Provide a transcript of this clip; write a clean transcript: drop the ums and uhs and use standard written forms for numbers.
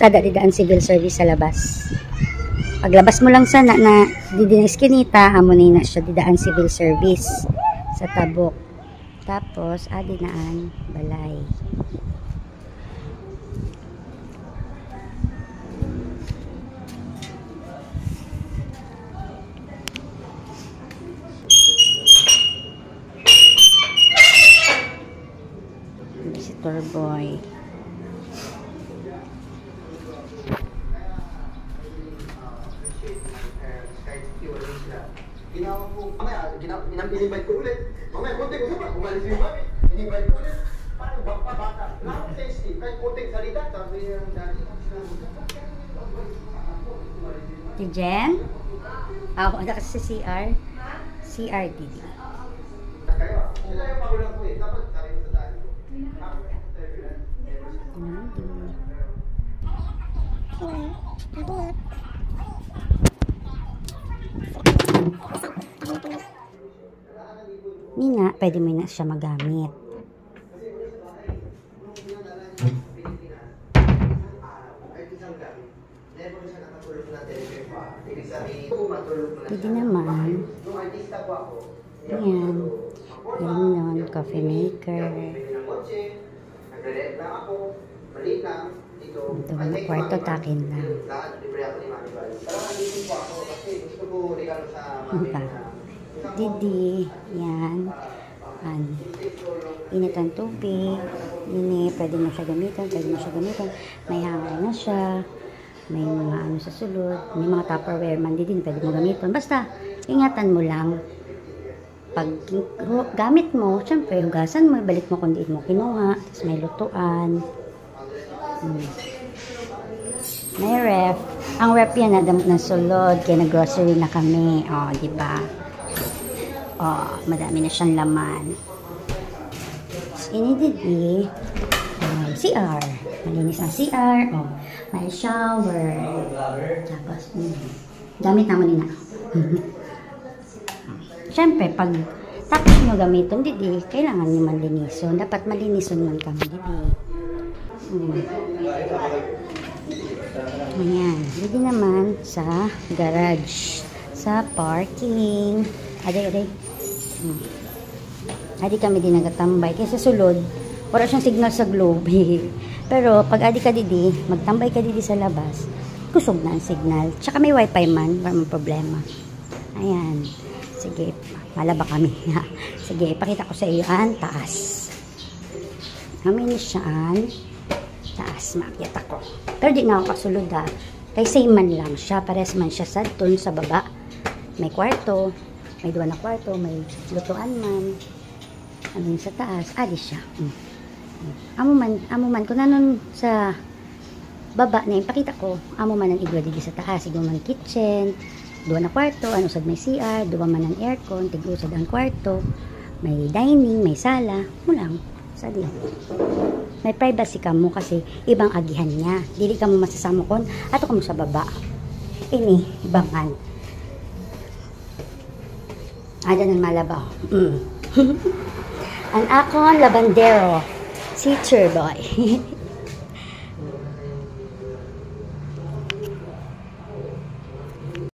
sada didaan civil service sa labas. Paglabas mo lang sana na didi na iskinita, amo na siya didaan civil service sa Tabok. Tapos adi naan balay. Visitor boy. Ginawa ko, mamaya, in-invite ko ulit. Mamaya, konti ko naman, umalis yung mami. In-invite ko ulit. Parang bata. Lahat tasty. Kahit konting salita, sabi yung dati. Si Jen? Ako, anak kasi si CR. CR Didi. Kayo, sila yung pagulang ko eh. Dapat sabi ko sa dati ko. Nina, pwede mo na siya magamit. Pwede naman. Yan. Yan nun, coffee maker. Ito na kwarto, takin lang. Didi, yan. Init ang tubig. Ini, pwede mo siya gamitan, May hanger na siya. May mga ano sa sulod. May mga Tupperware man din, pwede mo gamitan. Basta, ingatan mo lang. Pag gamit mo, syempre, hugasan mo, balik mo kung di mo kinuha. Tapos may lutuan. May ref. Ang ref yan, nadamot ng sulod. Kaya nag-grocery na kami. O, diba? O, madami na siyang laman. Inididi. CR. Malinis ang CR. O, may shower. Tapos, gamit naman din na. Siyempre, pag tapos nyo gamitin, didi, kailangan nyo malinisun. Dapat malinisun man kami, didi. Ayan. Didi naman sa garage. Sa parking. Aday. Adi kami din nagatambay. Kasi sulod, wala siyang signal sa globe. Pero, pag adi ka didi, magtambay ka didi sa labas, kusog na ang signal. Tsaka may wifi man, walang problema. Ayan. Sige, malaba kami. Sige, ipakita ko sa iyo ang taas. Amin siyaan. Taas, maakyat ako. Pero di na ako kasulod ha. Kay same man lang siya. Pares man siya sa dun sa baba. May kwarto. May duwa na kwarto. May lutuan man. Amin sa taas. Adi siya. Amo man. Kung nanon sa baba na ipakita ko, amo man ang igwa dito sa taas. Igwa man kitchen. Duwa na kwarto, ano sad may CR, duwa man ang aircon, tig-usad ang kwarto, may dining, may sala, mo lang, sadi. May privacy ka mo kasi ibang agihan niya. Dili ka mo masasamo kon, ato ka mo sa baba. Ini, ibangan. Ada nang malabaw. Ang akon labandero, si Turboy.